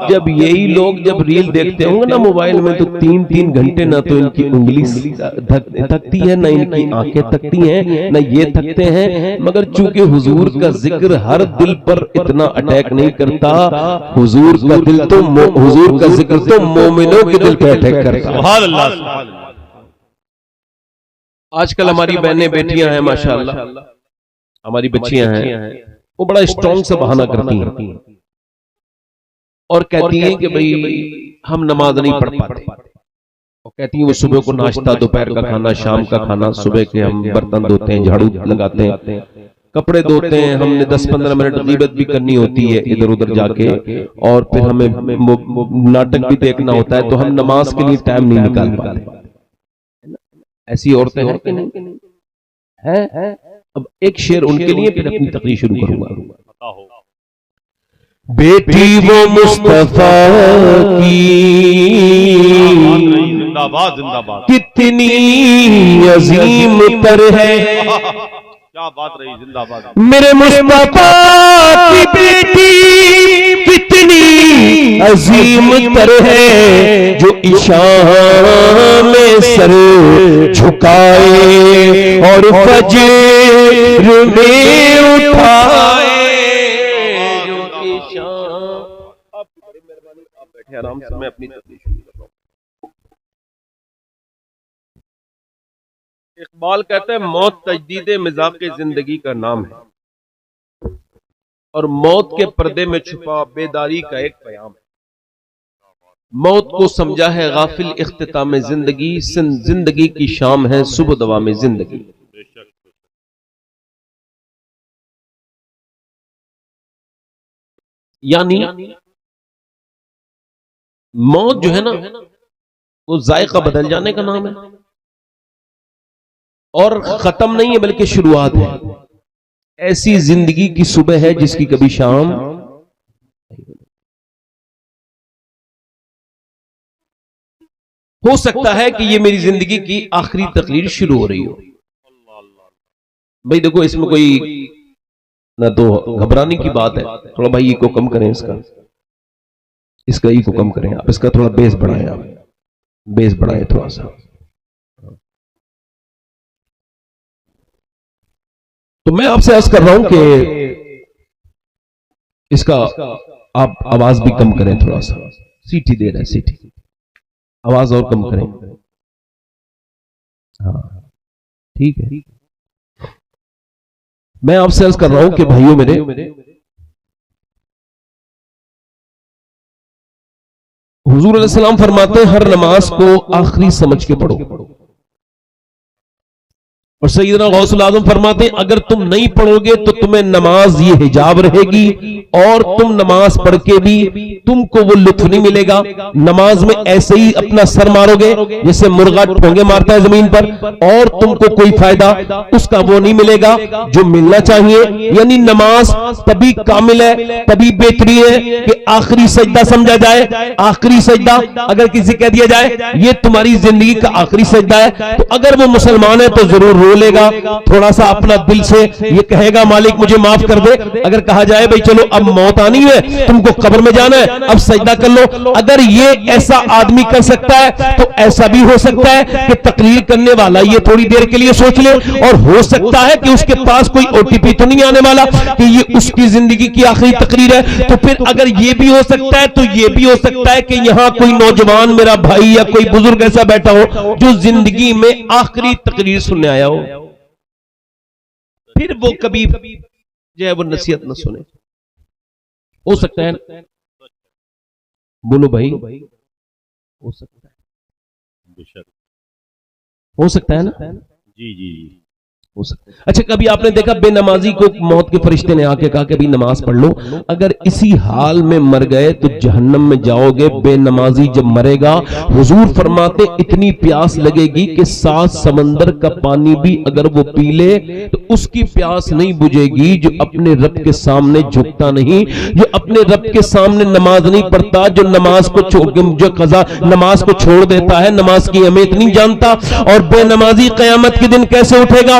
جب یہی لوگ جب ریل دیکھتے ہوں گے نا موبائل میں تو 3 گھنٹے نہ تو ان کی انگلی تھکتی ہے، نہ ان کی آنکھیں تھکتی ہیں، نہ یہ تھکتے ہیں، مگر چونکہ حضور کا ذکر ہر دل پر اتنا اٹیک نہیں کرتا، حضور کا ذکر تو مومنوں کے دل پہ اٹیک کرتا ہے۔ سبحان اللہ۔ آج کل ہماری بہنیں بیٹیاں ہیں ماشاءاللہ، ہماری بچیاں ہیں، وہ بڑا اسٹرانگ سے بہانہ کرتی ہیں اور کہتی ہیں کہ بھئی ہم نماز نہیں پڑھ پاتے، اور کہتی ہیں وہ صبح کو ناشتہ، دوپہر کا کھانا، شام کا کھانا، صبح کے ہم برتن دھوتے ہیں، جھاڑو لگاتے ہیں، کپڑے دھوتے ہیں، ہم نے 10-15 منٹ غیبت بھی کرنی ہوتی ہے ادھر ادھر جا کے، اور پھر ہمیں ناٹک بھی دیکھنا ہوتا ہے، تو ہم نماز کے لیے ٹائم نہیں نکال پاتے۔ ایسی عورتیں ہیں کہ نہیں ہیں؟ اب ایک شعر ان کے لیے پھر اپنی تقریر شروع کروں گا۔ بیٹی وہ مصطفیٰ کی کتنی عظیم تر ہے، کیا بات رہی، زندہ باد میرے مصطفیٰ کی بیٹی کتنی عظیم تر ہے، جو عشاء میں سر جھکائے اور فجر میں اٹھائے۔ آرام سے میں اپنی تقریر شروع کر رہا ہوں۔ اقبال کہتا ہے موت تجدید مذاق زندگی کا نام ہے، اور موت کے پردے میں چھپا بیداری کا ایک پیام ہے۔ موت کو سمجھا ہے غافل اختتام زندگی، زندگی کی شام ہے صبح دوام زندگی۔ یعنی موت جو ہے نا وہ ذائقہ بدل جانے کا نام ہے، اور ختم نہیں ہے بلکہ شروعات ہے۔ ایسی زندگی کی صبح ہے جس کی کبھی شام، ہو سکتا ہے کہ یہ میری زندگی کی آخری تقریر شروع ہو رہی ہو۔ بھائی دیکھو اس میں کوئی نہ تو گھبرانے کی بات ہے، تھوڑا بھائی کو کم کریں، اس کا ای کو کم کریں، آپ اس کا تھوڑا بیس بڑھائیں، آپ بیس بڑھائیں تھوڑا سا۔ تو میں آپ سے عرض کر رہا ہوں کہ اس کا آپ آواز بھی کم کریں، تھوڑا سا سیٹھی دے رہے ہیں، سیٹھی آواز اور کم کریں، ہاں ٹھیک ہے۔ میں آپ سے عرض کر رہا ہوں کہ بھائیوں میرے، حضور علیہ السلام فرماتے ہیں ہر نماز کو آخری سمجھ کے پڑھو، اور سیدنا غوث العظم فرماتے ہیں اگر تم نہیں پڑھو گے تو تمہیں نماز یہ حجاب رہے گی، اور تم نماز پڑھ کے بھی تم کو وہ لطف نہیں ملے گا۔ نماز میں ایسے ہی اپنا سر مارو گے جیسے مرغا ٹھونگے مارتا ہے زمین پر، اور تم کو کوئی فائدہ اس کا وہ نہیں ملے گا جو ملنا چاہیے۔ یعنی نماز تبھی کامل ہے، تبھی بہتری ہے کہ آخری سجدہ سمجھا جائے۔ آخری سجدہ اگر کسی کہہ دیا جائے یہ تمہاری زندگی کا آخری سجدہ ہے، تو اگر وہ مسلمان ہے تو ضرور لے گا، تھوڑا سا اپنا دل سے یہ کہے گا مالک مجھے معاف کر دے۔ اگر کہا جائے بھئی چلو اب موت آنی ہے، تم کو قبر میں جانا ہے، اب سجدہ کر لو، اگر یہ ایسا آدمی کر سکتا ہے تو ایسا بھی ہو سکتا ہے کہ تقریر کرنے والا یہ تھوڑی دیر کے لیے سوچ لے، اور ہو سکتا ہے کہ اس کے پاس کوئی او ٹی پی تو نہیں آنے والا کہ یہ اس کی زندگی کی آخری تقریر ہے۔ تو پھر اگر یہ بھی ہو سکتا ہے تو یہ بھی ہو سکتا ہے کہ یہاں کوئی نوجوان میرا بھائی یا کوئی بزرگ ایسا بیٹھا ہو جو زندگی میں آخری تقریر سننے آیا ہو، پھر وہ کبھی جو ہے وہ نصیحت نہ سنے۔ ہو سکتا ہے نا؟ بولو بھائی، ہو سکتا ہے، ہو سکتا ہے نا؟ جی جی ہو سکتا ہے۔ اچھا کبھی آپ نے دیکھا بے نمازی کو موت کے فرشتے نے آ کے کہا کہ بھی نماز پڑھ لو، اگر اسی حال میں مر گئے تو جہنم میں جاؤ گے۔ بے نمازی جب مرے گا حضور فرماتے اتنی پیاس لگے گی کہ 7 سمندر کا پانی بھی اگر وہ پی لے تو اس کی پیاس نہیں بجھے گی، جو اپنے رب کے سامنے جھکتا نہیں، جو اپنے رب کے سامنے نماز نہیں پڑھتا، جو نماز کو جو قضا نماز کو چھوڑ دیتا ہے، نماز کی اہمیت نہیں جانتا۔ اور بے نمازی قیامت کے دن کیسے اٹھے گا؟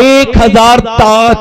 1000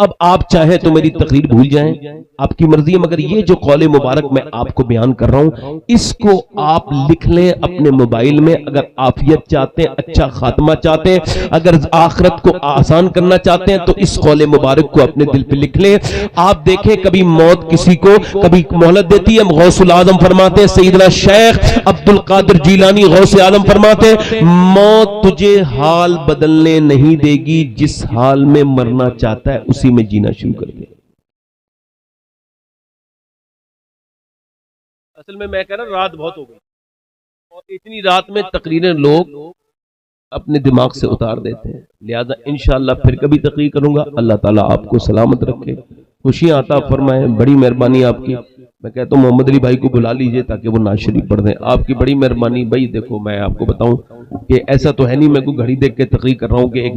اب آپ چاہیں تو میری تقریر بھول جائیں، آپ کی مرضی ہے، مگر یہ جو قول مبارک میں آپ کو بیان کر رہا ہوں اس کو آپ لکھ لیں اپنے موبائل میں۔ اگر عافیت چاہتے ہیں، اچھا خاتمہ چاہتے ہیں، اگر آخرت کو آسان کرنا چاہتے ہیں تو اس قول مبارک کو اپنے دل پہ لکھ لیں۔ آپ دیکھیں کبھی موت کسی کو کبھی مہلت دیتی ہے۔ غوث العظم فرماتے ہیں، سیدنا شیخ عبد القادر جیلانی غوث اعظم فرماتے ہیں، موت تجھے حال بدلنے نہیں دے گی، جس حال میں مرنا چاہتا ہے اسی میں جینا شروع کر دے۔ اصل میں کہہ رہا رات بہت ہو گئی اور اتنی رات میں تقریریں لوگ اپنے دماغ سے اتار دیتے ہیں، لہذا انشاءاللہ پھر کبھی تقریر کروں گا۔ اللہ تعالیٰ آپ کو سلامت رکھے، خوشیاں عطا فرمائے، بڑی مہربانی آپ کی۔ میں کہتا ہوں محمد علی بھائی کو بلا لیجئے تاکہ وہ نعت شریف پڑھ دیں، آپ کی بڑی مہربانی۔ بھائی دیکھو میں آپ کو بتاؤں کہ ایسا تو ہے نہیں میں کوئی گھڑی دیکھ کے تقریر کر رہا ہوں کہ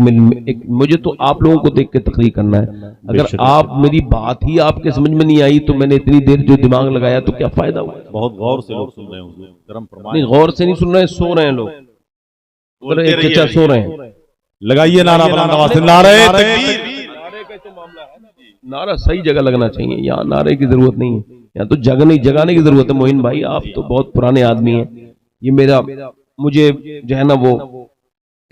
مجھے تو آپ لوگوں کو دیکھ کے تقریر کرنا ہے۔ اگر آپ میری بات ہی آپ کے سمجھ میں نہیں آئی تو میں نے اتنی دیر جو دماغ لگایا تو کیا فائدہ ہوا؟ بہت غور سے لوگ سن رہے ہیں حضور کرم فرمائیں۔ نہیں غور سے نہیں سن رہے ہیں، سو رہے ہیں لوگ، ایک چچا سو رہے ہیں۔ لگائیے نعرہ بلند آواز سے، نعرہ تکبیر۔ نعرہ صحیح جگہ لگنا چاہیے، یہاں نعرے کی ضرورت نہیں ہے، یہاں تو جگانے کی ضرورت ہے۔ موہن بھائی آپ تو بہت پرانے آدمی ہیں، یہ مجھے جو ہے نا وہ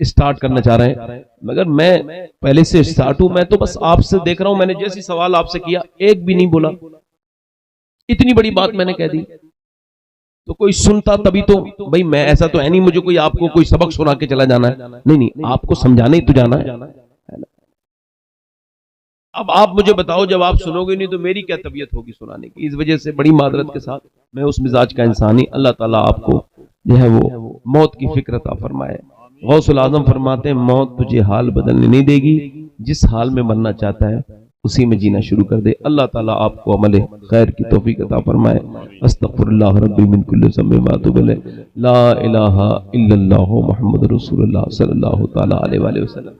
اسٹارٹ کرنا چاہ رہے ہیں، مگر میں پہلے سے اسٹارٹ ہوں۔ میں تو بس آپ سے دیکھ رہا ہوں، میں نے جیسی سوال آپ سے کیا ایک بھی نہیں بولا، اتنی بڑی بات میں نے کہہ دی تو کوئی سنتا تبھی تو۔ بھائی میں ایسا تو ہے نہیں مجھے کوئی آپ کو کوئی سبق سنا کے چلا جانا ہے، نہیں آپ کو سمجھانے ہی تو جانا ہے۔ اب آپ مجھے بتاؤ جب آپ سنو گے نہیں تو میری کیا طبیعت ہوگی سنانے کی؟ اس وجہ سے بڑی معذرت کے ساتھ میں اس مزاج کا انسان ہی۔ اللہ تعالیٰ آپ کو جو ہے وہ موت کی فکر عطا فرمائے۔ غوث العظم فرماتے ہیں موت تجھے حال بدلنے نہیں دے گی، جس حال میں مرنا چاہتا ہے اسی میں جینا شروع کر دے۔ اللہ تعالیٰ آپ کو عمل خیر کی توفیق عطا فرمائے۔ استغفر اللہ ربی من کل ذنب واتوب الیہ، لا الہ الا اللہ محمد رسول اللہ صلی اللہ تعالیٰ علیہ وآلہ وسلم۔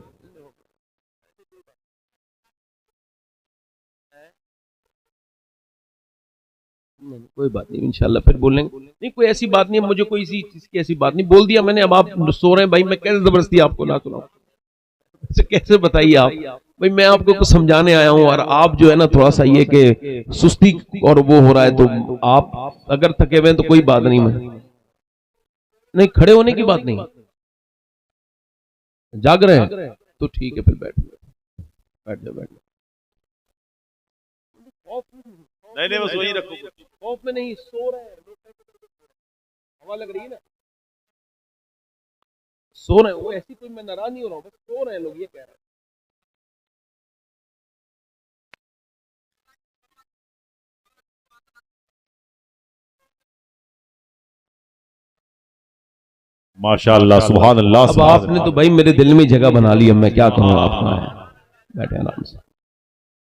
کوئی بات نہیں انشاءاللہ پھر بولیں گے، نہیں کوئی ایسی بات نہیں، مجھے کوئی اسی چیز کی ایسی بات نہیں، بول دیا میں نے۔ اب آپ سو رہے ہیں بھائی، میں کیسے زبردستی آپ کو نہ سناؤں؟ کیسے بتائیے آپ بھائی، میں آپ کو کچھ سمجھانے آیا ہوں اور آپ جو ہے نا تھوڑا سا یہ کہ سستی اور وہ ہو رہا ہے، تو آپ اگر تھکے ہوئے ہیں تو کوئی بات نہیں، میں نہیں کھڑے ہونے کی بات نہیں، جاگ رہے ہیں تو ٹھیک ہے پھر بیٹھ جاؤ۔ نہیں بس وہی رکھو، خوف میں نہیں، سو رہے ہیں، ہوا لگ رہی ہے نا، سو رہے ہیں، وہ ایسی کوئی میں ناراض نہیں ہو رہا ہوں، بس سو رہے ہیں لوگ، یہ کہہ رہے ہیں۔ ماشاءاللہ سبحان اللہ۔ اب آپ نے تو بھائی میرے دل میں جگہ بنا لی، اب میں کیا کہوں آپ کو، بیٹھے آرام سے۔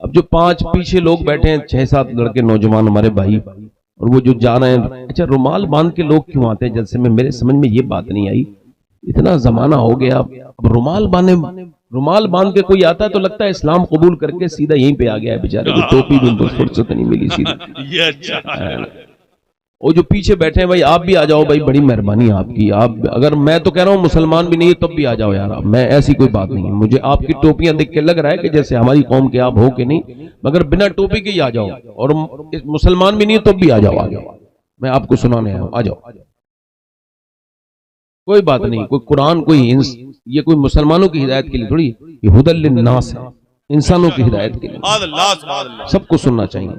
اب جو 5 پیچھے لوگ بیٹھے ہیں، 6-7 لڑکے نوجوان ہمارے بھائی، اور وہ جو جا رہے ہیں، اچھا رومال باندھ کے لوگ کیوں آتے ہیں جلسے میں؟ میرے سمجھ میں یہ بات نہیں آئی، اتنا زمانہ ہو گیا اب رومال باندھ کے کوئی آتا ہے تو لگتا ہے اسلام قبول کر کے سیدھا یہیں پہ آ گیا ہے، بیچارے کو ٹوپی بھی ان کو فرصت نہیں ملی سیدھا۔ یہ اچھا، وہ جو پیچھے بیٹھے ہیں بھائی آپ بھی آ جاؤ، بھائی بڑی مہربانی آپ کی۔ آپ اگر میں تو کہہ رہا ہوں مسلمان بھی نہیں تب بھی آ جاؤ یار، میں ایسی کوئی بات نہیں ہے، مجھے آپ کی ٹوپیاں دیکھ کے لگ رہا ہے کہ جیسے ہماری قوم کے آپ ہو کہ نہیں، مگر بنا ٹوپی کے ہی آ جاؤ، اور مسلمان بھی نہیں تب بھی آ جاؤ، میں آپ کو سنانے آیا ہوں، آ جاؤ، کوئی بات نہیں، کوئی قرآن یہ کوئی مسلمانوں کی ہدایت کے لیے تھوڑی، یہ ہدی للناس ہے، انسانوں کی ہدایت کے لیے، سب کو سننا چاہیے۔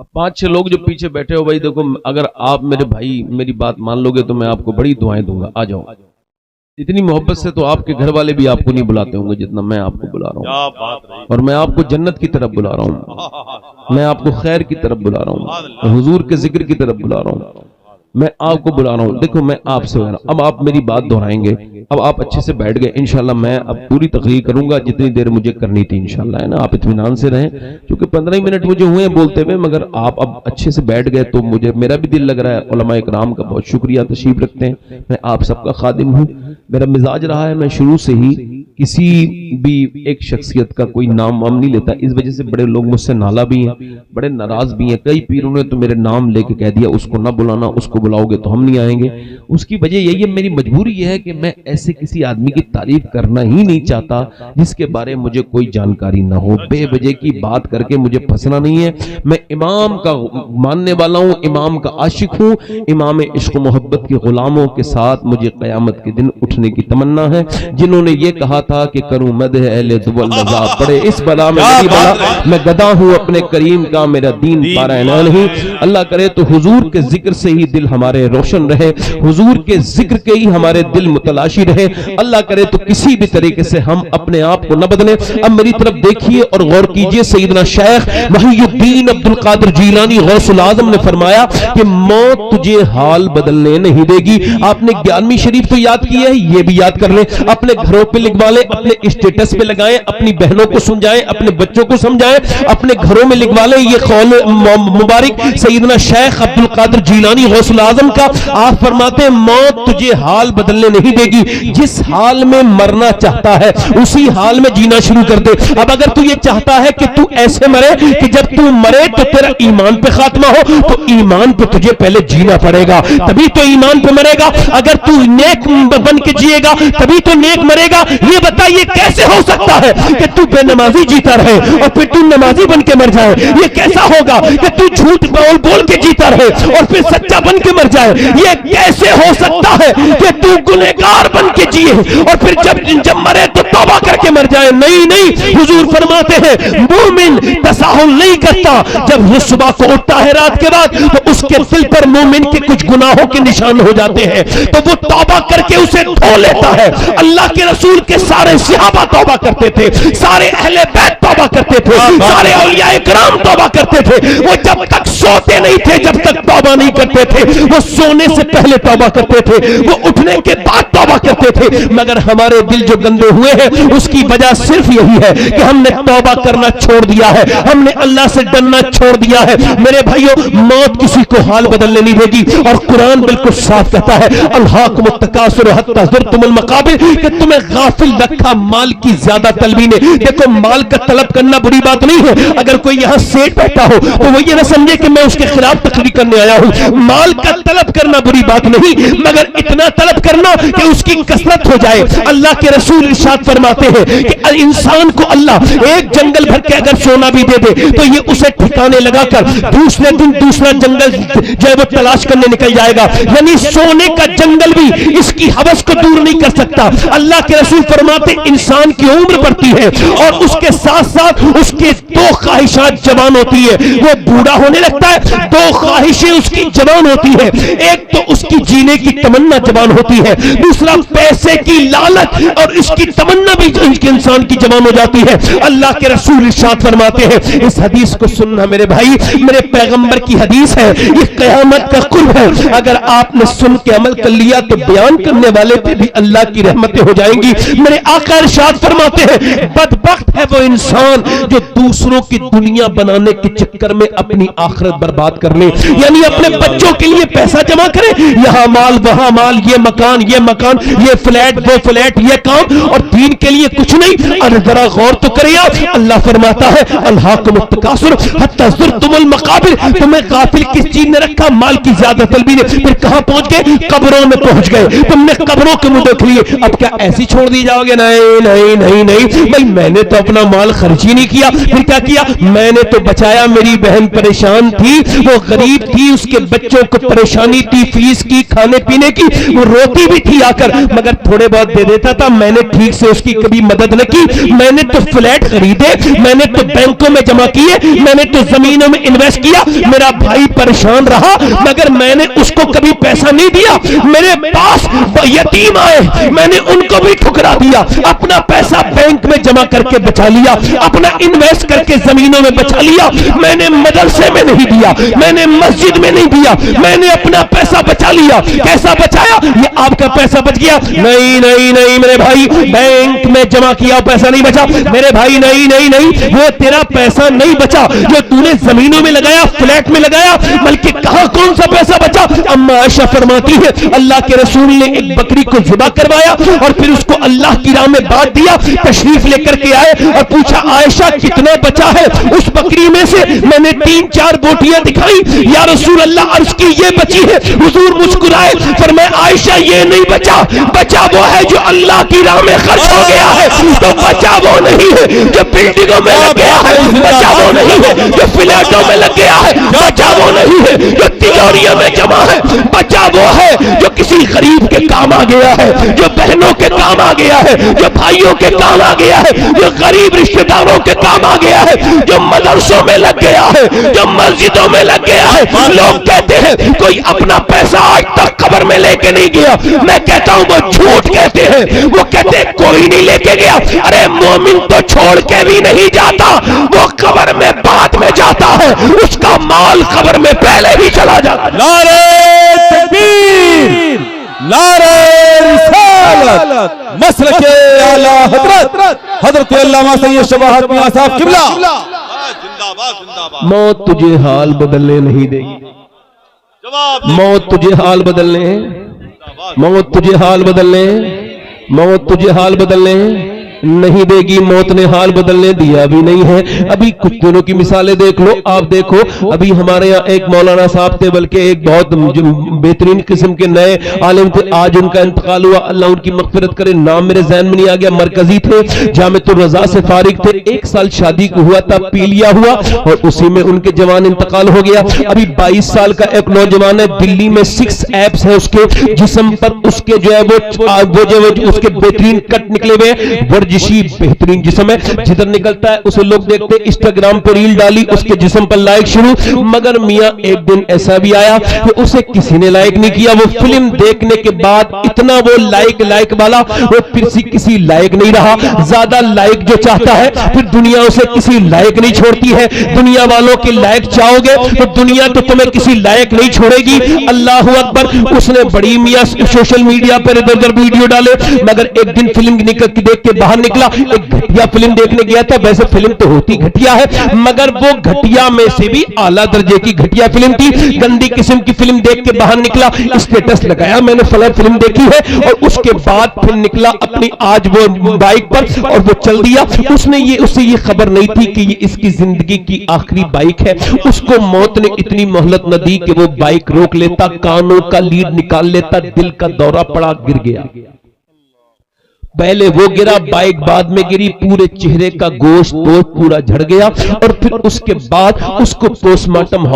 اب 5-6 لوگ جو پیچھے بیٹھے ہو بھائی دیکھو، اگر آپ میرے بھائی میری بات مان لو گے تو میں آپ کو بڑی دعائیں دوں گا، آ جاؤ۔ اتنی محبت سے تو آپ کے گھر والے بھی آپ کو نہیں بلاتے ہوں گے جتنا میں آپ کو بلا رہا ہوں، اور میں آپ کو جنت کی طرف بلا رہا ہوں، میں آپ کو خیر کی طرف بلا رہا ہوں، حضور کے ذکر کی طرف بلا رہا ہوں، میں آپ کو بلا رہا ہوں۔ دیکھو میں آپ سے اب آپ میری بات دہرائیں گے، اب آپ اچھے سے بیٹھ گئے، انشاءاللہ میں اب پوری تقریر کروں گا جتنی دیر مجھے کرنی تھی انشاءاللہ، ہے نا، آپ اطمینان سے رہیں، کیونکہ 15 منٹ مجھے ہوئے ہیں بولتے ہوئے، مگر آپ اب اچھے سے بیٹھ گئے تو میرا بھی دل لگ رہا ہے۔ علماء اکرام کا بہت شکریہ، تشریف رکھتے ہیں، میں آپ سب کا خادم ہوں۔ میرا مزاج رہا ہے میں شروع سے ہی کسی بھی ایک شخصیت کا کوئی نام وام نہیں لیتا، اس وجہ سے بڑے لوگ مجھ سے نالا بھی ہیں، بڑے ناراض بھی ہیں، کئی پیروں نے تو میرے نام لے کے کہہ دیا اس کو نہ بلانا، اس کو بلاؤ گے تو ہم نہیں آئیں گے. اس کی وجہ یہی ہے, میری مجبوری یہ ہے کہ میں ایسے کسی آدمی کی تعریف کرنا ہی نہیں چاہتا جس کے بارے میں مجھے کوئی جانکاری نہ ہو. بے وجہ کی بات کر کے مجھے پھنسنا نہیں ہے. میں امام کا ماننے والا ہوں, امام کا عاشق ہوں. امام عشق و محبت کے غلاموں کے ساتھ مجھے قیامت کے دن اٹھنے کی تمنا ہے. جنہوں نے یہ کہا تھا کہ کروں مدح اہل دول لذا پڑے اس بلا میں نہیں بلا, میں گدا ہوں اپنے کریم کا, میرا دین پارا نہیں. اللہ کرے تو حضور کے ذکر سے ہی دل ہمارے روشن رہے, حضور کے ذکر کے ہی ہمارے دل متلاشی رہے. اللہ کرے تو کسی بھی طریقے سے ہم اپنے آپ کو نہ بدلیں. اب میری طرف دیکھیے اور غور کیجئے. سیدنا شیخ محی الدین عبد القادر جیلانی غوث العظم نے فرمایا کہ موت تجھے حال بدلنے نہیں دے گی. آپ نے 11ویں شریف تو یاد کی ہے, یہ بھی یاد کر لیں, اپنے گھروں پہ لکھوا لیں, اپنے اسٹیٹس پہ لگائیں, اپنی بہنوں کو سمجھائیں, اپنے بچوں کو سمجھائیں, اپنے گھروں میں لکھوا لیں یہ قول مبارک سیدنا شیخ عبد القادر جیلانی غوث العظم کا. آپ فرماتے ہیں موت تجھے حال بدلنے نہیں دے گی, جس حال میں مرنا چاہتا ہے اسی حال میں جینا شروع کر دے. اب اگر تو یہ چاہتا ہے کہ تو ایسے مرے کہ جب تو مرے تو تیرا ایمان پہ خاتمہ ہو, تو ایمان پہ تجھے پہلے جینا پڑے گا, تبھی تو ایمان پہ مرے گا. اگر تو نیک بن کے جیے گا تبھی تو نیک مرے گا. یہ بتا یہ کیسے ہو سکتا ہے کہ تو بے نمازی جیتا رہے اور پھر تو نمازی بن کے مر جائے؟ یہ کیسا ہوگا کہ تو جھوٹ بول کے جیتا رہے اور پھر سچا بن کے مر جائے؟ یہ کیسے ہو سکتا ہے کہ تو گنہگار بن کے جیے اور پھر جب مرے تو توبہ کر کے مر جائے؟ نہیں نہیں, حضور فرماتے ہیں مومن تساہل نہیں کرتا. جب وہ صبح کو اٹھتا ہے رات کے بعد تو اس کے دل پر مومن کے کچھ گناہوں کے نشان ہو جاتے ہیں, تو وہ توبہ کر کے اسے دھو لیتا ہے. اللہ کے رسول کے سارے صحابہ توبہ کرتے تھے, سارے اہل بیت توبہ کرتے تھے, سارے اولیاء کرام توبہ کرتے تھے. وہ جب تک سوتے نہیں تھے جب تک توبہ نہیں کرتے تھے. وہ سونے سے پہلے توبہ کرتے تھے, وہ اٹھنے کے بعد توبہ کرتے تھے. مگر ہمارے دل جو گندے ہوئے ہیں اس کی وجہ صرف یہی ہے کہ ہم نے توبہ کرنا چھوڑ دیا ہے, ہم نے اللہ سے ڈرنا چھوڑ دیا ہے. میرے بھائیوں, موت کسی کو حال بدلنے نہیں دے گی, اور قرآن بالکل صاف کہتا ہے الہاکم التکاثر حتی زرتم المقابر, کہ تمہیں غافل رکھا مال کی زیادہ طلبی نے. دیکھو مال کا طلب کرنا بری بات نہیں ہے. اگر کوئی یہاں سیٹ بیٹھا ہو تو وہ یہ نہ سمجھے کہ میں اس کے خلاف تقریر کرنے آیا ہوں. مال کا طلب کرنا بری بات نہیں, مگر اتنا طلب کرنا کہ اس کی کثرت ہو جائے. اللہ کے رسول ارشاد فرماتے ہیں کہ انسان کو اللہ ایک جنگل بھر کے اگر سونا بھی دے دے تو یہ اسے ٹھکانے لگا کر دوسرے دن دوسرا جنگل جو ہے وہ تلاش کرنے نکل جائے گا. یعنی سونے کا جنگل بھی اس کی ہوس کو دور نہیں کر سکتا. اللہ کے رسول فرماتے انسان کی عمر بڑھتی ہے اور اس کے ساتھ ساتھ اس کے دو خواہشات جوان ہوتی ہے. وہ بوڑھا ہونے لگتا ہے, دو خواہشیں اس کی جوان ہوتی ہے. ایک تو اس کی جینے کی تمنا جوان ہوتی ہے, دوسرا پیسے کی لالچ اور اس کی تمنا بھی انسان کی جوان ہو جاتی ہے. اللہ کے رسول ارشاد فرماتے ہیں, اس حدیث کو سننا میرے بھائی, میرے پیغمبر کی حدیث ہے, یہ قیامت کا قرب ہے. اگر آپ نے سن کے عمل کر لیا تو بیان کرنے والے پہ بھی اللہ کی رحمتیں ہو جائیں گی. میرے آقا ارشاد فرماتے ہیں بدبخت ہے وہ انسان جو دوسروں کی دنیا بنانے کے چکر میں اپنی آخرت برباد کر لے. یعنی اپنے بچوں کے لیے پیسہ جمع کرے, یہاں مال وہاں مال, یہ مکان یہ فلیٹ وہ فلیٹ, یہ کام, اور دین کے لیے کچھ نہیں. اور ذرا غور تو کرے آپ, اللہ فرماتا ہے الہاکم التکاثر حتی زرتم المقابر, تمہیں غافل کس چیز نے رکھا؟ مال کی زیادہ طلبی نے. پھر کہاں پہنچ گئے؟ قبروں میں پہنچ گئے. تم نے قبروں کے منہ دیکھ لیے, اب کیا ایسی چھوڑ دی جاؤ گے؟ نہیں نہیں نہیں نہیں بھائی, میں نے تو اپنا مال خرچ ہی نہیں کیا. پھر کیا کیا؟ میں نے تو بچایا. میری بہن پریشان تھی, وہ غریب تھی, اس کے بچوں کو پریشانی تھی, فیس کی, کھانے پینے کی, وہ روتی بھی تھی آ کر, مگر تھوڑے بہت دے دیتا تھا. میں نے ٹھیک سے اس کی کبھی مدد نہ کی. میں نے تو فلیٹ خریدے, میں نے تو بینکوں میں جمع کیے, میں نے تو زمینوں میں انویسٹ کیا. میرا بھائی پریشان رہا مگر میں نے اس کو کبھی پیسہ نہیں دیا. میرے پاس یتیم آئے, میں نے ان کو بھی ٹھکرا دیا. اپنا پیسہ بینک میں جمع کر کے بچا لیا, اپنا انویسٹ کر کے زمینوں میں بچا لیا. میں نے مدرسے میں نہیں دیا, میں نے مسجد میں نہیں دیا, میں نے اپنا پیسہ بچا لیا. کیسا بچایا؟ یہ آپ کا پیسہ بچ گیا؟ نہیں نہیں نہیں میرے بھائی, بینک میں جمع کیا پیسہ نہیں بچا. میرے بھائی نہیں نہیں نہیں, وہ تیرا پیسہ نہیں بچا جو تو نے زمینوں میں لگایا, فلیٹ میں لگایا, بلکہ کہاں کون سا پیسہ بچا؟ اما عائشہ فرماتی ہے اللہ کے رسول نے ایک بکری کو ذبح کروایا اور پھر اس کو اللہ کی راہ میں بانٹ دیا. تشریف لے کر کے آئے اور پوچھا عائشہ کتنا بچا ہے؟ اس بکری میں سے میں نے 3-4 بوٹیاں دکھائی، یا رسول اللہ عرض کی یہ بچی ہے، حضور مسکرائے، فرمائے عائشہ یہ نہیں بچا، بچا وہ ہے جو اللہ کی راہ میں خرچ ہو گیا ہے، تو بچا وہ نہیں ہے جو بلڈنگوں میں لگ گیا ہے، بچا وہ نہیں ہے جو فلیٹوں میں لگ گیا ہے، بچا وہ نہیں ہے جو تجوریوں میں جمع ہے، بچا وہ ہے جو کسی غریب کے کام آ گیا ہے، جو بہنوں کے کام آ گیا ہے، جو بھائیوں کے کام آ گیا ہے، جو غریب رشتہ داروں کے کام آ گیا ہے، جو مدرسوں میں لگ گیا ہے، جو مسجدوں میں لگ گیا ہے۔ لوگ کہتے ہیں کوئی اپنا پیسہ آج تک قبر میں لے کے نہیں گیا، میں کہتا ہوں وہ جھوٹ کہتے ہیں، وہ کہتے ہیں کوئی نہیں لے کے گیا، ارے مومن تو چھوڑ کے بھی نہیں جاتا، وہ قبر میں بعد میں جاتا ہے، اس کا مال قبر میں پہلے بھی چلا جاتا ہے۔ نعرہ تکبیر، نعرہ رسالت، مسلک اعلی حضرت علامہ سید شباہت میاں صاحب قبلہ۔ زندہ باد زندہ باد۔ موت تجھے حال بدلنے نہیں دے گی، جواب موت تجھے حال بدلنے، موت تجھے حال بدلنے، موت تجھے حال بدلنے نہیں دے گی۔ موت نے حال بدلنے دیا بھی نہیں ہے۔ ابھی کچھ دنوں کی مثالیں دیکھ لو، آپ دیکھو ابھی ہمارے یہاں ایک مولانا صاحب تھے، بلکہ ایک بہت بہترین قسم کے نئے عالم تھے، آج ان کا انتقال ہوا، اللہ ان کی مغفرت کرے، نام میرے ذہن میں نہیں آ گیا، مرکزی تھے، جامعۃ الرضا سے فارغ تھے، 1 سال شادی کو ہوا تھا، پیلیا ہوا اور اسی میں ان کے جوان انتقال ہو گیا۔ ابھی 22 سال کا ایک نوجوان ہے، دلی میں 6 ایپس ہیں اس کے جسم پر، اس کے جو ہے وہ جو اس کے بہترین کٹ نکلے ہوئے، ورزشی بہترین جسم ہے، جدھر نکلتا ہے اسے لوگ دیکھتے، انسٹاگرام پر ریل ڈالی، اس کے جسم پر لائک شروع، مگر میاں ایک دن ایسا بھی آیا کہ اسے کسی نے لائک نہیں کیا، وہ فلم دیکھنے کے بعد اتنا وہ لائک والا، وہ پھر کسی لائک نہیں رہا، زیادہ لائک جو چاہتا ہے پھر دنیا اسے کسی لائک نہیں چھوڑتی ہے، دنیا والوں کے لائک چاہو گے تو دنیا تو تمہیں کسی لائک نہیں چھوڑے گی۔ اللہ اکبر، اس نے بڑی میاں سوشل میڈیا پر ادھر ادھر ویڈیو ڈالے، مگر ایک دن فلم دیکھ کے باہر نکلا، ایک گھٹیا فلم دیکھنے گیا تھا، ویسے فلم تو ہوتی گھٹیا ہے مگر وہ گھٹیا میں سے بھی اعلیٰ درجے کی گھٹیا فلم تھی، گندی قسم کی فلم دیکھ کے باہر نکلا، اسٹیٹس لگایا میں نے فلاں فلم دیکھی ہے، اور اس کے بعد پھر نکلا اپنی آج وہ بائک پر اور وہ چل دیا۔ اسے یہ خبر نہیں تھی کہ یہ اس کی زندگی کی آخری بائک ہے، اس کو موت نے اتنی مہلت نہ دی کہ وہ بائک روک لیتا، کانوں کا لیڈ نکال لیتا، دل کا دورہ پڑا، گر گیا۔ پہلے وہ گرا، بائک بعد میں گری، پورے چہرے کا گوشت پورا جھڑ گیا، اور پھر اس کے بعد اس کو پوسٹ مارٹم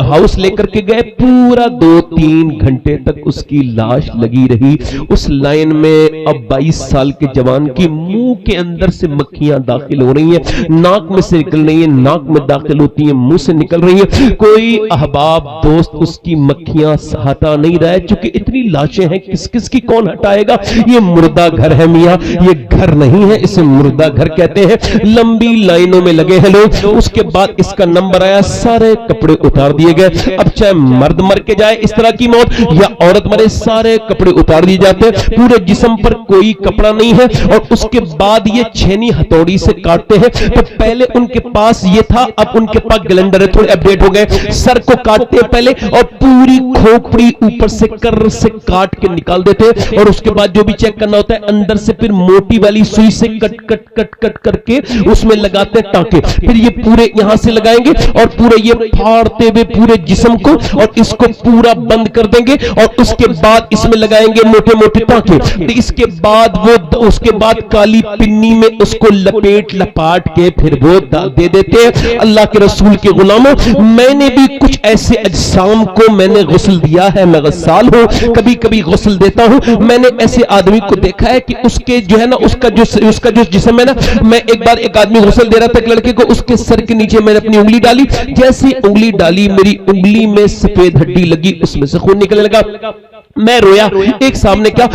ہاؤس لے کر کے گئے، پورا 2-3 گھنٹے تک اس کی لاش لگی رہی اس لائن میں۔ اب 22 سال کے جوان کی منہ کے اندر سے مکھیاں داخل ہو رہی ہیں، ناک میں سے نکل رہی ہیں، ناک میں داخل ہوتی ہیں، منہ سے نکل رہی ہیں، کوئی احباب دوست اس کی مکھیاں ہٹا نہیں رہا ہے، چونکہ اتنی لاشیں ہیں، کس کی کون ہٹائے گا؟ یہ مردہ گھر ہے میاں، یہ گھر نہیں ہے، اسے مردہ گھر کہتے ہیں۔ لمبی لائنوں میں لگے ہیں لوگ، اس کے بعد اس کا نمبر آیا، سارے کپڑے اتار دیے گئے۔ اب چاہے مرد مر کے جائے اس طرح کی موت یا عورت مرے، سارے کپڑے اتار دیے جاتے ہیں، پورے جسم پر کوئی کپڑا نہیں ہے، اور اس کے بعد یہ چھینی ہتھوڑی سے کاٹتے ہیں۔ تو پہلے ان کے پاس یہ تھا، اب ان کے پاس گلنڈر ہے، تھوڑے اپڈیٹ ہو گئے، سر کو کاٹتے ہیں پہلے اور پوری کھوپڑی اوپر سے کر سے کاٹ کے نکال دیتے ہیں، اور اس کے بعد جو بھی چیک کرنا ہوتا ہے اندر سے پھر موٹی والی سوئی سے کٹ کر کے اس میں لگاتے ہیں ٹانکے، پھر یہ پورے یہاں سے لگائیں گے اور پورے یہ پھاڑتے ہوئے پورے جسم کو، اور اس کو پورا بند کر دیں گے، اور اس کے بعد اس میں لگائیں گے موٹے موٹے ٹانکے، اس کے بعد اس کے بعد کالی پنی میں اس کو لپاٹ کے پھر وہ دے دیتے ہیں۔ اللہ کے رسول کے غلاموں، میں نے بھی کچھ ایسے اجسام کو میں نے غسل دیا ہے، میں غسال ہوں، کبھی کبھی غسل دیتا ہوں، میں نے ایسے آدمی کو دیکھا ہے کہ اس کے جو ہے نا اس کا جو جسم ہے نا، میں ایک بار ایک آدمی غسل دے رہا تھا ایک لڑکے کو، اس کے سر کے نیچے میں نے اپنی انگلی ڈالی، جیسی انگلی ڈالی میری انگلی میں سفید ہڈی لگی، اس میں سے خون نکلنے لگا، میں رویا۔ ایک سامنے کیا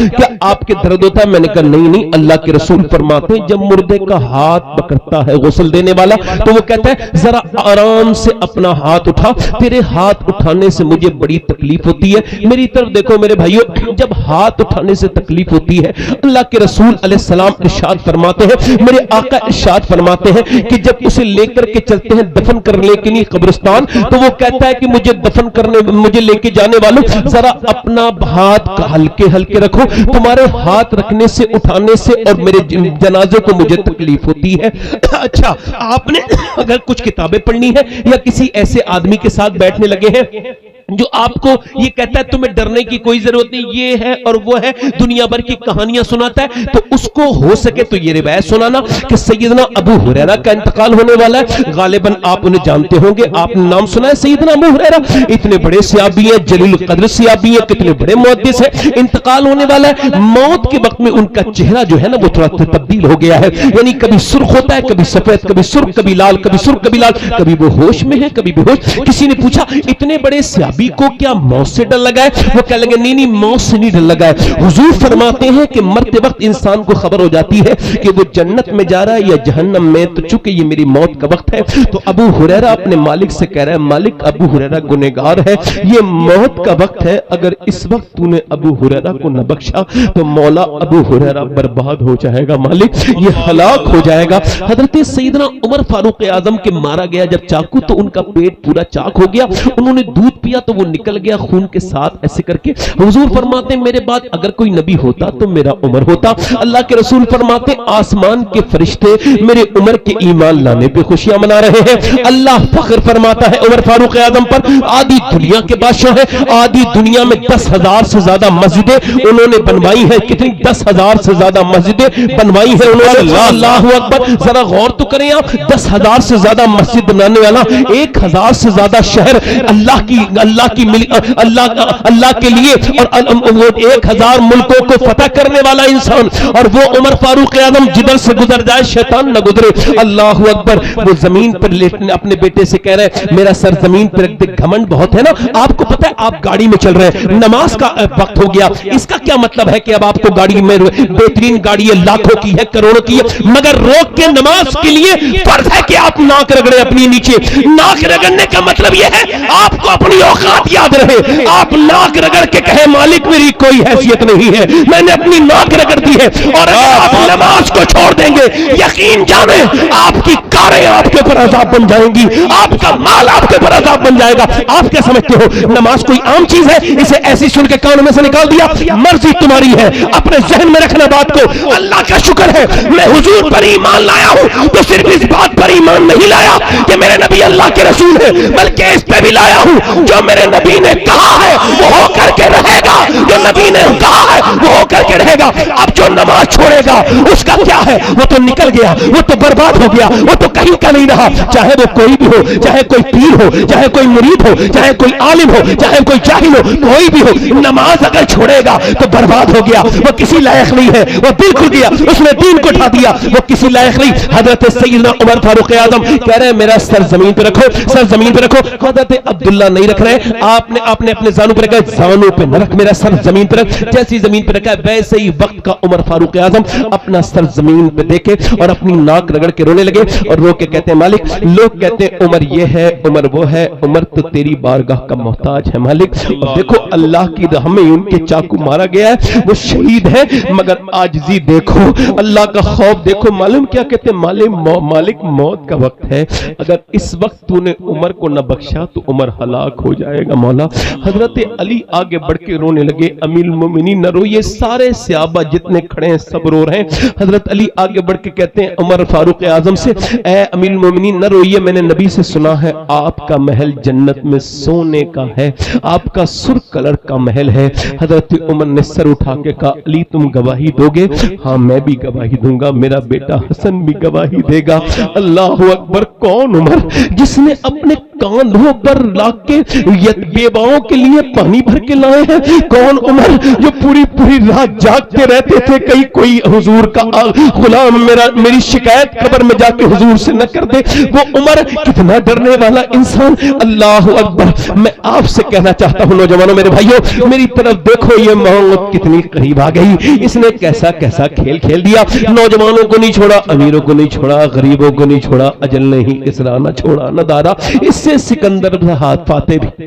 آپ کے درد ہوتا ہے؟ میں نے کہا نہیں، اللہ کے رسول فرماتے ہیں جب مردے کا ہاتھ پکڑتا ہے غسل دینے والا تو وہ کہتا ہے ذرا آرام سے اپنا ہاتھ اٹھا، تیرے ہاتھ اٹھانے سے مجھے بڑی تکلیف ہوتی ہے، میری طرف دیکھو میرے بھائیو، جب ہاتھ اٹھانے سے تکلیف ہوتی ہے، اللہ کے رسول علیہ السلام ارشاد فرماتے ہیں، میرے آقا ارشاد فرماتے ہیں کہ جب اسے لے کر کے چلتے ہیں دفن کرنے کے لیے قبرستان، تو وہ کہتا ہے کہ مجھے دفن کرنے، مجھے لے کے جانے والوں ذرا اپنا ہاتھ ہلکے ہلکے رکھو, تمہارے ہاتھ رکھنے سے اٹھانے سے اور میرے جنازے کو مجھے تکلیف ہوتی ہے. اچھا, آپ نے اگر کچھ کتابیں پڑھنی ہے یا کسی ایسے آدمی کے ساتھ بیٹھنے لگے ہیں جو آپ کو یہ کہتا ہے تمہیں ڈرنے کی کوئی ضرورت نہیں, یہ ہے اور وہ ہے, دنیا بھر کی کہانیاں سناتا ہے, تو اس کو ہو سکے تو یہ روایت سنانا کہ سیدنا ابو ہریرہ کا انتقال ہونے والا ہے. غالباً آپ انہیں جانتے ہوں گے, آپ نے نام سنا ہے سیدنا ابو ہریرہ, اتنے بڑے صحابی ہیں, جلیل القدر صحابی ہیں, کتنے بڑے محدث ہیں. انتقال ہونے والا ہے, موت کے وقت میں ان کا چہرہ جو ہے نا وہ تھوڑا تبدیل ہو گیا ہے, یعنی کبھی سرخ ہوتا ہے, کبھی سفید, کبھی سرخ, کبھی لال, کبھی سرخ, کبھی لال, کبھی وہ ہوش میں ہے, کبھی بے ہوش. کسی نے پوچھا اتنے بڑے صحابی کو کیا موت سے ڈر لگا ہے؟ وہ کہنے لگے نہیں موت سے نہیں ڈر لگا ہے. حضور فرماتے ہیں کہ مرتے وقت انسان کو خبر ہو جاتی ہے کہ وہ جنت میں جا رہا ہے یا جہنم میں, تو چونکہ یہ میری موت کا وقت ہے. تو ابو ہریرہ اپنے مالک سے کہہ رہا ہے, مالک ابو ہریرہ گنہگار ہے, یہ موت کا وقت ہے, اگر اس وقت تو نے ابو ہریرہ کو نہ بخشا تو مولا ابو ہریرہ برباد ہو جائے گا, مالک یہ ہلاک ہو جائے گا. حضرت سیدنا عمر فاروق اعظم کے مارا گیا جب چاقو, تو ان کا پیٹ پورا چاک ہو گیا, انہوں نے دودھ پیا تو وہ نکل گیا خون کے ساتھ ایسے کر کے. حضور فرماتے ہیں میرے بعد اگر کوئی نبی ہوتا تو میرا عمر ہوتا. اللہ کے رسول فرماتے ہیں آسمان کے فرشتے میرے عمر کے ایمان لانے پہ خوشیاں منا رہے ہیں. اللہ فخر فرماتا ہے عمر فاروق اعظم پر, آدھی دنیا کے بادشاہ ہیں, آدھی دنیا میں 10,000 سے زیادہ مسجدیں انہوں نے بنوائی ہیں. کتنی 10,000 سے زیادہ مسجدیں بنوائی ہیں انہوں نے. اللہ اکبر, ذرا غور تو کریں آپ, 10,000 سے زیادہ مسجد بنانے والا, 1,000 سے زیادہ شہر اللہ کے لیے, اور وہ 1,000 ملکوں کو فتح کرنے والا انسان, اور وہ عمر فاروق اعظم جدھر سے گزر جائے شیطان نہ گزرے. اللہ اکبر. وہ زمین پر لیٹنے اپنے بیٹے سے کہہ رہے میرا سر زمین پر رکھ دے, گھمنڈ بہت ہے نا, آپ کو پتہ ہے آپ گاڑی میں چل رہے ہیں, نماز کا وقت ہو گیا, اس کا کیا مطلب ہے کہ اب آپ کو گاڑی میں بہترین گاڑی ہے, لاکھوں کی ہے, کروڑوں کی ہے, مگر روک کے نماز کے لیے فرض ہے کہ آپ ناک رگڑے اپنی نیچے. ناک رگڑنے کا مطلب یہ ہے آپ کو اپنی اوقات یاد رہے, آپ ناک رگڑ کے کہے مالک میری کوئی حیثیت نہیں ہے, میں نے اپنی ناک رگڑ دی ہے. اور اگر آپ نماز کو چھوڑ دیں گے, یقین جانیں آپ کی کاریں آپ کے اوپر عذاب بن جائیں گی, آپ کا مال آپ کے اوپر عذاب بن جائے گا. آپ کیا سمجھتے ہو نماز کوئی عام چیز ہے, اسے ایسی سن کے کانوں میں سے نکال دیا؟ مرضی تمہاری ہے, اپنے ذہن میں رکھنا بات کو. اللہ کا شکر ہے میں حضور پر ایمان لایا ہوں, تو صرف اس بات پر ایمان نہیں لایا کہ میرے نبی اللہ کے رسول ہے, بلکہ اس پہ بھی لایا ہوں جو میرے نبی نے کہا ہے وہ ہو کر کے رہے گا, جو نبی نے کہا ہے وہ ہو کر کے رہے گا. اب جو نماز چھوڑے گا اس کا کیا ہے, وہ تو نکل گیا, وہ تو برباد ہو گیا, وہ تو کہیں کا نہیں رہا, چاہے وہ کوئی بھی ہو, چاہے کوئی پیر ہو, چاہے کوئی مرید ہو, چاہے کوئی عالم ہو, چاہے کوئی جاہل ہو, کوئی بھی ہو, نماز اگر چھوڑے گا تو برباد ہو گیا, وہ کسی لائق نہیں ہے, وہ دل کھل گیا, اس نے دین کو اٹھا دیا, وہ کسی لائق نہیں. حضرت سیدنا عمر فاروق اعظم کہہ رہے ہیں میرا سر زمین پہ رکھو, سر زمین پہ رکھو. حضرت عبداللہ نہیں رکھ رہے, آپ نے اپنے زانوں پہ رکھا, زانوں پہ نہ رکھ, میرا سر زمین پہ رکھ. جیسی زمین پہ رکھا ہے ویسے ہی وقت کا عمر فاروق اعظم اپنا سر زمین پہ دیکھے اور اپنی ناک رگڑ کے رونے لگے, اور رو کے کہتے ہیں مالک, لوگ کہتے ہیں عمر یہ ہے, عمر وہ ہے, عمر تو تیری بارگاہ کا محتاج ہے مالک. اور دیکھو اللہ کی راہ میں ان کے چاقو مارا گیا ہے, وہ شہید ہے, مگر عاجزی دیکھو, اللہ کا خوف دیکھو. معلوم کیا کہتے ہیں مالک موت کا وقت ہے, اگر اس وقت تو نے عمر کو نہ بخشا تو عمر ہلاک ہو جائے گا مولا. حضرت علی آگے بڑھ کے رونے لگے, امیر المومنین نہ روئیے, سارے صحابہ جتنے کھڑے ہیں سب رو رہے ہیں. حضرت علی آگے بڑھ کے کہتے ہیں عمر فاروق اعظم سے, اے امیر المومنین نہ روئیے, میں نے نبی سے سنا ہے آپ کا محل جنت میں سونے کا ہے, آپ کا سرخ کلر کا محل ہے. حضرت عمر نے سر اٹھا کے کہا علی تم گواہی دو گے؟ ہاں میں بھی گواہی دوں گا, میرا بیٹا حسن بھی گواہی دے گا. اللہ اکبر. کون عمر جس نے اپنے کاندھوں پر لا کے بیواؤں کے لیے پانی بھر کے لائے ہیں؟ کون عمر جو پوری رات جاگتے رہتے تھے کہیں کوئی حضور کا غلام میری شکایت قبر میں جا کے حضور سے نہ کر دے؟ وہ عمر کتنا ڈرنے والا انسان. اللہ اکبر. میں آپ سے کہنا چاہتا ہوں نوجوانوں, میرے بھائیوں, میری طرف دیکھو, یہ موت کتنی قریب آ گئی. اس نے کیسا کھیل کھیل دیا. نوجوانوں کو نہیں چھوڑا, امیروں کو نہیں چھوڑا, غریبوں کو نہیں چھوڑا, اجل نہیں, اسرا نہ چھوڑا, نہ دارا. اس سے سکندر ہاتھ فاتح بھی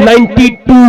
92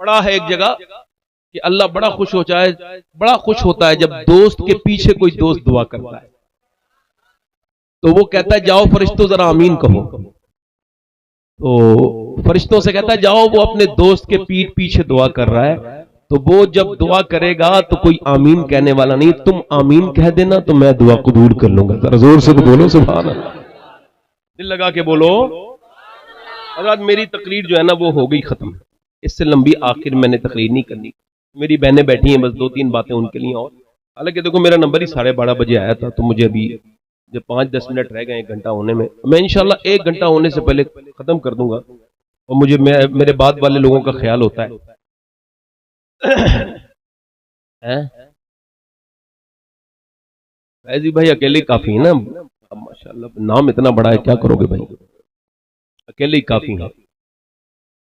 پڑھا ہے ایک جگہ کہ اللہ بڑا خوش ہوتا ہے جب دوست کے پیچھے کوئی دوست دعا کرتا ہے، تو وہ کہتا ہے جاؤ فرشتوں ذرا آمین کہو، تو فرشتوں سے کہتا ہے جاؤ وہ اپنے دوست کے پیٹھ پیچھے دعا کر رہا ہے، تو وہ جب دعا کرے گا تو کوئی آمین کہنے والا نہیں، تم آمین کہہ دینا تو میں دعا قبول کر لوں گا۔ ذرا زور سے تو بولو سبحان اللہ، دل لگا کے بولو۔ حضرات میری تقریر جو ہے نا وہ ہو گئی ختم، اس سے لمبی آخر میں نے تقریر نہیں کرنی، میری بہنیں بیٹھی ہیں، بس 2-3 باتیں ان کے لیے، اور حالانکہ دیکھو میرا نمبر ہی 12:30 بجے آیا تھا، تو مجھے ابھی جب 5-10 منٹ رہ گئے 1 گھنٹہ ہونے میں، میں انشاءاللہ 1 گھنٹہ ہونے سے پہلے ختم کر دوں گا، اور مجھے میرے بعد والے لوگوں کا خیال ہوتا ہے فیضی بھائی اکیلے کافی ہیں نا، اب ماشاءاللہ نام اتنا بڑا ہے، کیا کرو گے بھائی، اکیلے ہی کافی ہیں،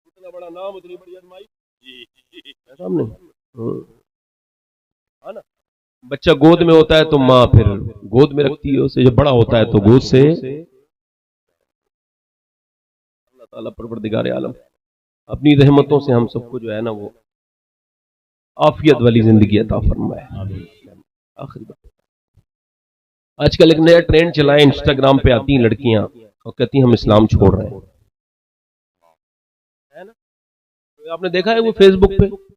اتنا بڑا نام اتنی بڑی ازمائی سامنے بچہ گود میں ہوتا ہے تو ماں پھر گود میں رکھتی ہے اسے، جب بڑا ہوتا ہے تو گود سے۔ اللہ تعالیٰ پروردگار عالم اپنی رحمتوں سے ہم سب کو جو ہے نا وہ عافیت والی زندگی عطا فرمائے۔ آخری بات، آج کل ایک نیا ٹرینڈ چلا ہے، انسٹاگرام پہ آتی ہیں لڑکیاں اور کہتی ہیں ہم اسلام چھوڑ رہے ہیں، آپ نے دیکھا ہے وہ فیس بک پہ